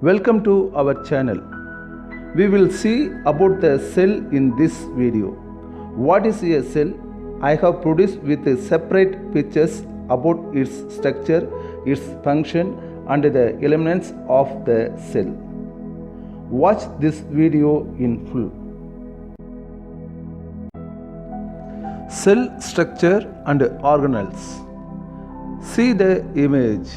Welcome to our channel. We will see about the cell in this video. What is a cell? I have produced with separate pictures about its structure, its function and the elements of the cell. Watch this video in full. Cell structure and organelles. See the image.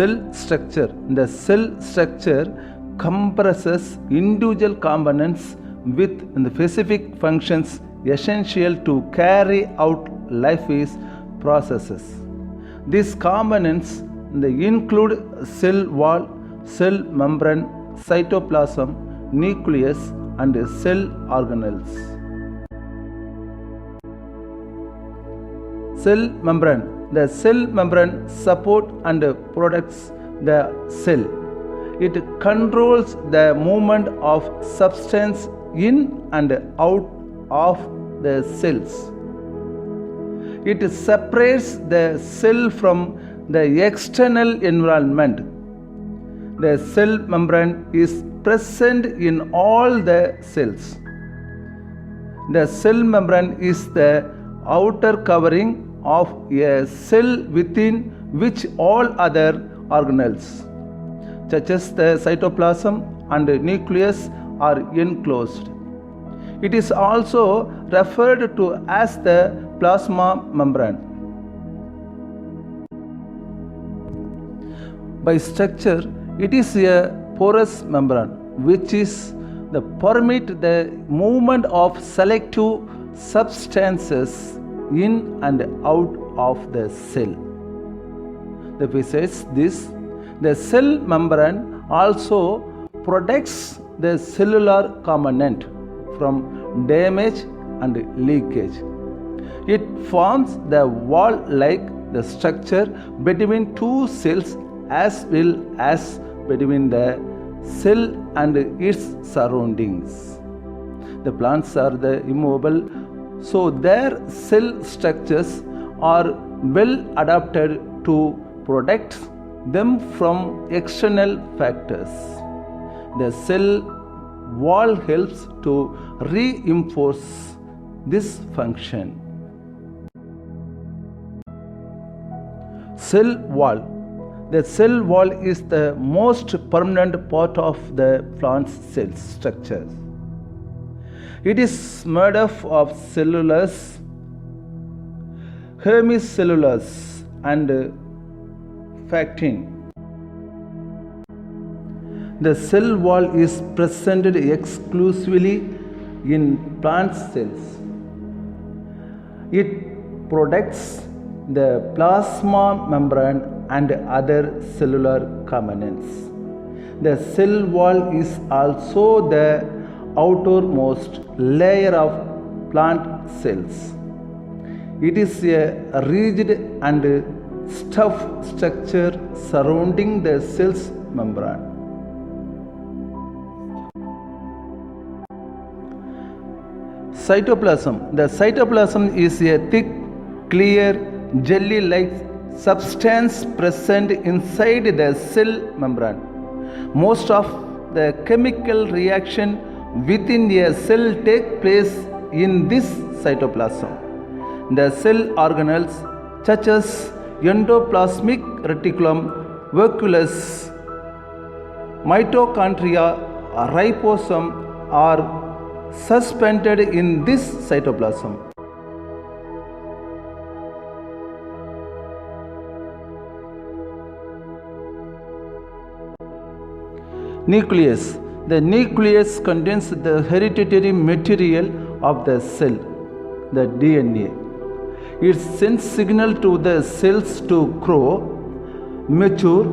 Cell structure. The cell structure compresses individual components with the specific functions essential to carry out life processes. These components include cell wall, cell membrane, cytoplasm, nucleus and cell organelles. Cell membrane. The cell membrane supports and protects the cell. It controls the movement of substance in and out of the cells. It separates the cell from the external environment. The cell membrane is present in all the cells. The cell membrane is the outer covering of a cell within which all other organelles, such as the cytoplasm and nucleus, are enclosed. It is also referred to as the plasma membrane. By structure, it is a porous membrane which is the permit the movement of selective substances in and out of the cell. Besides this, the cell membrane also protects the cellular component from damage and leakage. It forms the wall-like the structure between two cells as well as between the cell and its surroundings. The plants are the immobile, so their cell structures are well adapted to protect them from external factors. The cell wall helps to reinforce this function. Cell wall. The cell wall is the most permanent part of the plant's cell structure. It is made up of cellulose, hemicellulose, and pectin. The cell wall is present exclusively in plant cells. It protects the plasma membrane and other cellular components. The cell wall is also the outermost layer of plant cells. It is a rigid and tough structure surrounding the cell's membrane. Cytoplasm. The cytoplasm is a thick, clear, jelly-like substance present inside the cell membrane. Most of the chemical reaction within a cell take place in this cytoplasm. The cell organelles such as endoplasmic reticulum, vacuoles, mitochondria, ribosome are suspended in this cytoplasm. Nucleus. The nucleus contains the hereditary material of the cell, the DNA. It sends signal to the cells to grow, mature,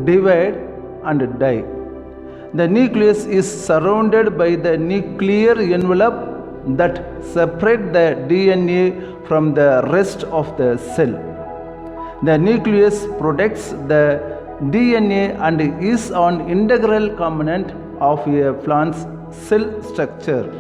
divide, and die. The nucleus is surrounded by the nuclear envelope that separates the DNA from the rest of the cell. The nucleus protects the DNA and is an integral component of a plant's cell structure.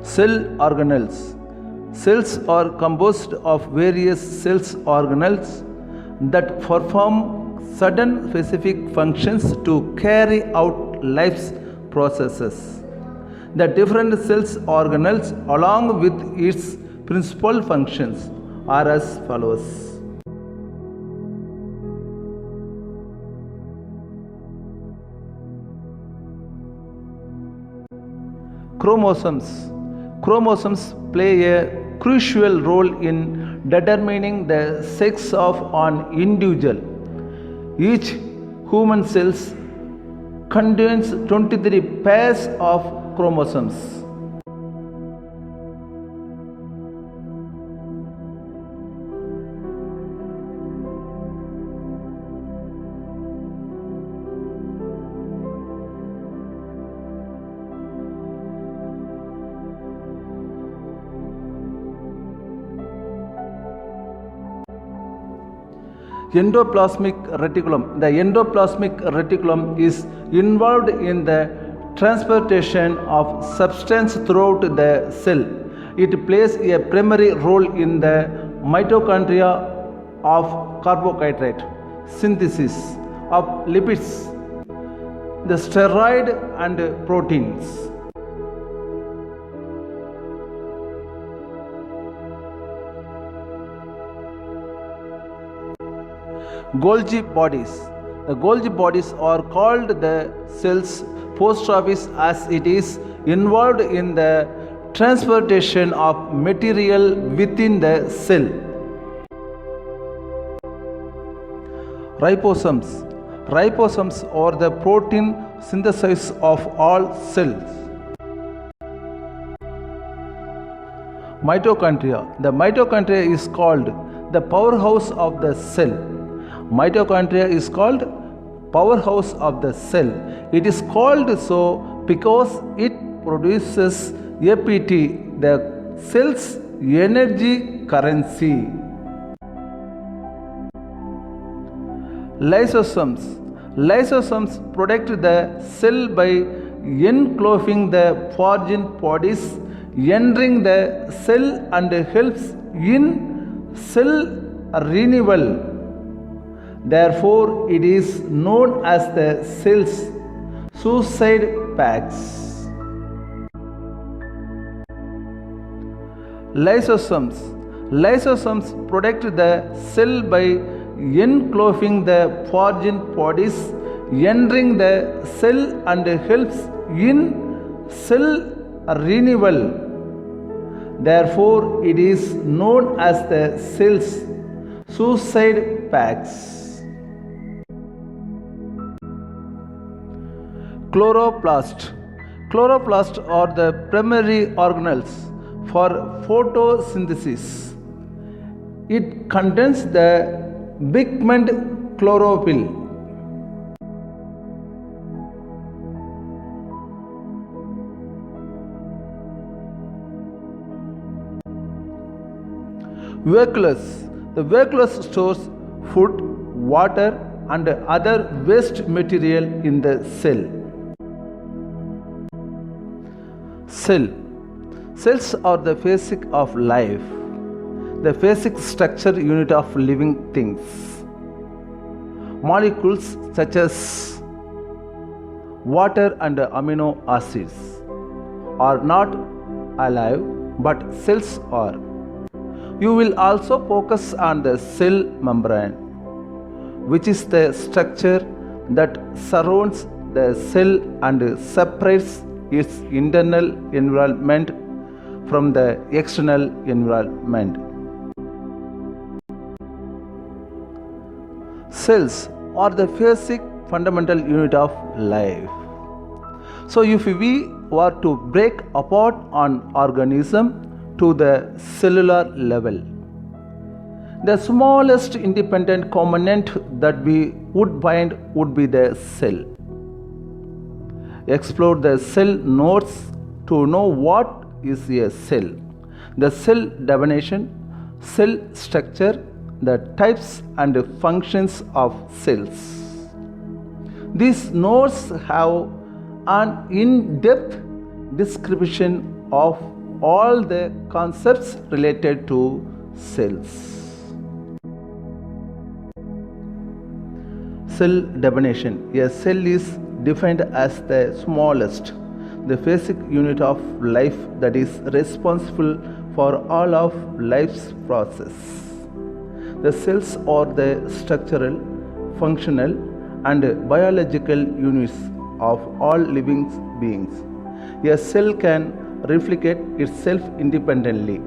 Cell organelles. Cells are composed of various cells organelles that perform certain specific functions to carry out life's processes. The different cells organelles along with its principal functions are as follows. Chromosomes. Chromosomes play a crucial role in determining the sex of an individual. Each human cell contains 23 pairs of chromosomes. Endoplasmic reticulum. The endoplasmic reticulum is involved in the transportation of substance throughout the cell. It plays a primary role in the mitochondria of carbohydrate synthesis of lipids, the steroid and proteins. Golgi bodies. The Golgi bodies are called the cell's post office as it is involved in the transportation of material within the cell. Ribosomes. Ribosomes are the protein synthesis of all cells. Mitochondria. The mitochondria is called the powerhouse of the cell. Mitochondria is called powerhouse of the cell. It is called so because it produces APT, the cell's energy currency. Lysosomes. Lysosomes protect the cell by enclosing the foreign bodies entering the cell and helps in cell renewal. Therefore, it is known as the cell's suicide packs. Lysosomes. Lysosomes protect the cell by enclosing the foreign bodies entering the cell and helps in cell renewal. Therefore, it is known as the cell's suicide packs. Chloroplast. Chloroplasts are the primary organelles for photosynthesis. It contains the pigment chlorophyll. Vacuolus. The vacuolus stores food, water, and other waste material in the cell. Cell. Cells are the basic of life, the basic structure unit of living things. Molecules such as water and amino acids are not alive, but cells are. You will also focus on the cell membrane, which is the structure that surrounds the cell and separates its internal environment from the external environment. Cells are the basic fundamental unit of life. So if we were to break apart an organism to the cellular level, the smallest independent component that we would find would be the cell. Explore the cell nodes to know what is a cell, the cell definition, cell structure, the types and functions of cells. These nodes have an in-depth description of all the concepts related to cells. Cell definition. A cell is defined as the smallest, the basic unit of life that is responsible for all of life's process. The cells are the structural, functional, and biological units of all living beings. A cell can replicate itself independently.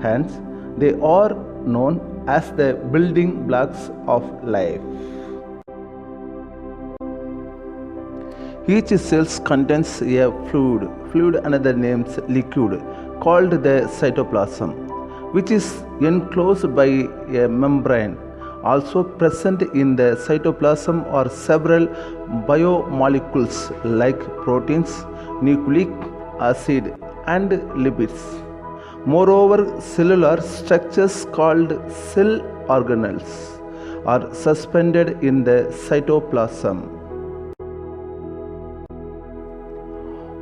Hence, they are known as the building blocks of life. Each cell contains a fluid another named liquid, called the cytoplasm, which is enclosed by a membrane. Also present in the cytoplasm are several biomolecules like proteins, nucleic acid, and lipids. Moreover, cellular structures called cell organelles are suspended in the cytoplasm.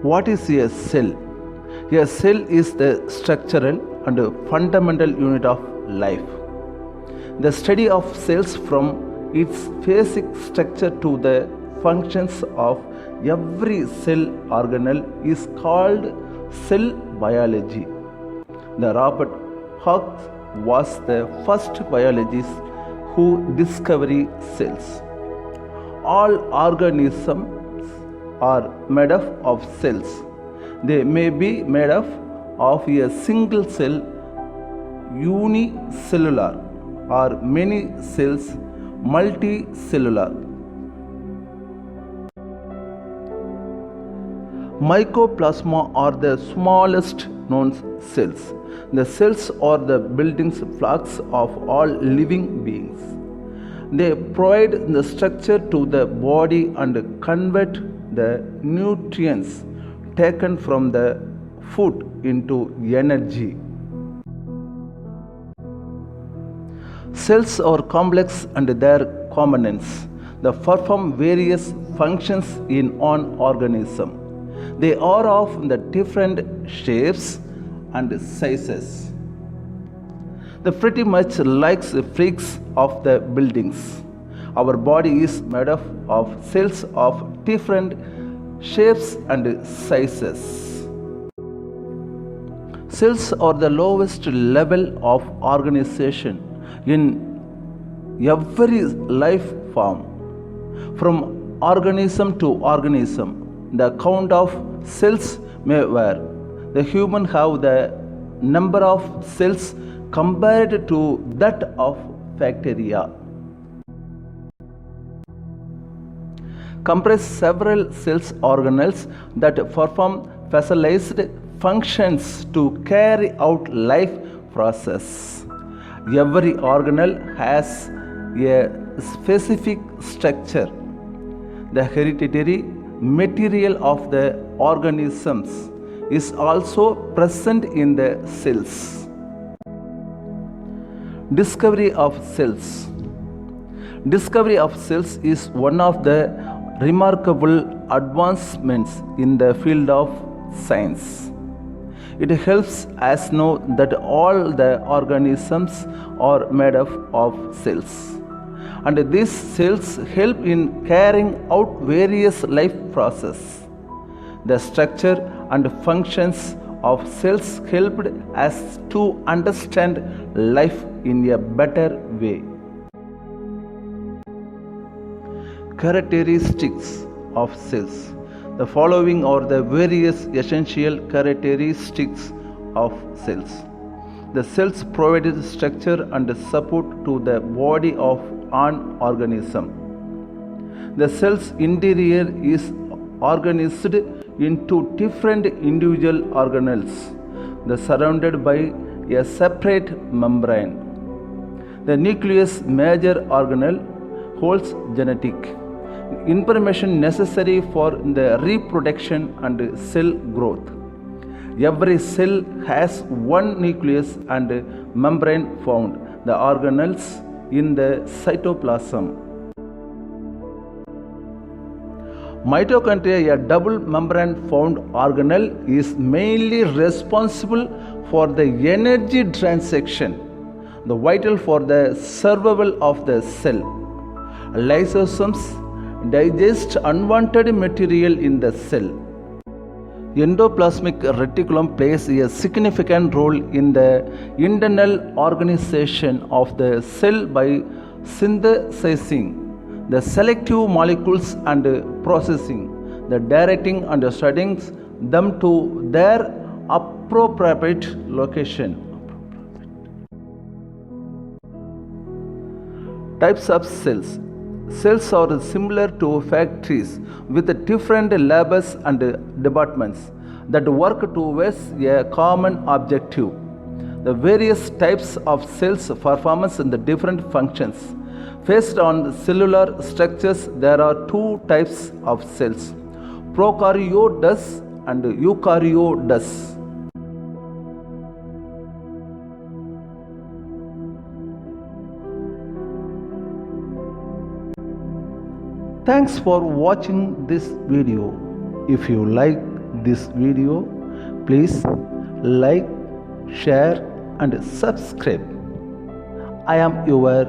What is a cell? A cell is the structural and fundamental unit of life. The study of cells from its basic structure to the functions of every cell organelle is called cell biology. The Robert Hooke was the first biologist who discovered cells. All organisms are made up of cells. They may be made up of a single cell, unicellular, or many cells, multicellular. Mycoplasma are the smallest known cells. The cells are the building blocks of all living beings. They provide the structure to the body and convert the nutrients taken from the food into energy. Cells are complex and their components that perform various functions in an organism. They are of the different shapes and sizes. They pretty much like the bricks of the buildings. Our body is made up of cells of different shapes and sizes. Cells are the lowest level of organization in every life form. From organism to organism, the count of cells may vary. The human have the number of cells compared to that of bacteria. Comprise several cells organelles that perform specialized functions to carry out life process. Every organelle has a specific structure. The hereditary material of the organisms is also present in the cells. Discovery of cells. Discovery of cells is one of the remarkable advancements in the field of science. It helps us know that all the organisms are made up of cells, and these cells help in carrying out various life processes. The structure and functions of cells helped us to understand life in a better way. Characteristics of cells. The following are the various essential characteristics of cells. The cells provide structure and support to the body of an organism. The cell's interior is organized into different individual organelles, surrounded by a separate membrane. The nucleus major organelle holds genetic information necessary for the reproduction and cell growth. Every cell has one nucleus and membrane found, the organelles in the cytoplasm. Mitochondria, a double membrane found organelle, is mainly responsible for the energy transaction, the vital for the survival of the cell. Lysosomes digest unwanted material in the cell. Endoplasmic reticulum plays a significant role in the internal organization of the cell by synthesizing the selective molecules and processing, the directing and studying them to their appropriate location. Types of cells. Cells are similar to factories with different labs and departments that work towards a common objective. The various types of cells performance in the different functions. Based on cellular structures, there are two types of cells, prokaryotes and eukaryotes. Thanks for watching this video. If you like this video, please like, share and subscribe. I am your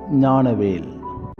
Gnanavel.